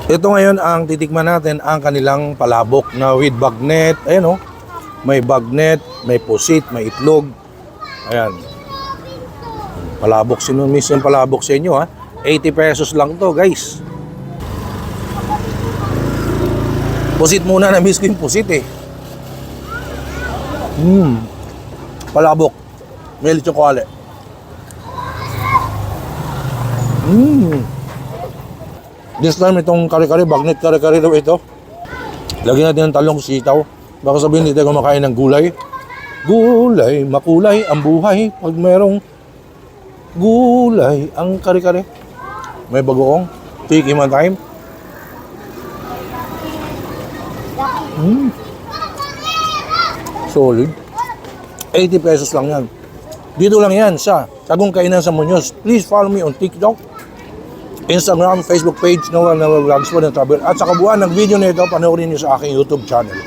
Ito ngayon ang titikman natin ang kanilang palabok na with bagnet. Ayan o. May bagnet, may pusit, may itlog. Ayan. Palabok, sinumis yung palabok sa inyo ha. 80 pesos lang to guys. Pusit muna, na-miss ko yung pusit eh. Palabok. May lechong kawali. This time itong kare-kare, bagnet kare-kare daw ito. Lagyan natin ng talong sitaw. Baka sabihin dito kumakain ng gulay. Gulay, makulay ang buhay pag merong gulay ang kare-kare. May bagoong. Tikim ang time. Solid. 80 pesos lang yan. Dito lang yan sa Tagong Kainan sa Muñoz. Please follow me on TikTok, Instagram, Facebook page, Noel Vlogs for the Travel. At sa kabuuan ng video nito, panoorin niyo sa aking YouTube channel.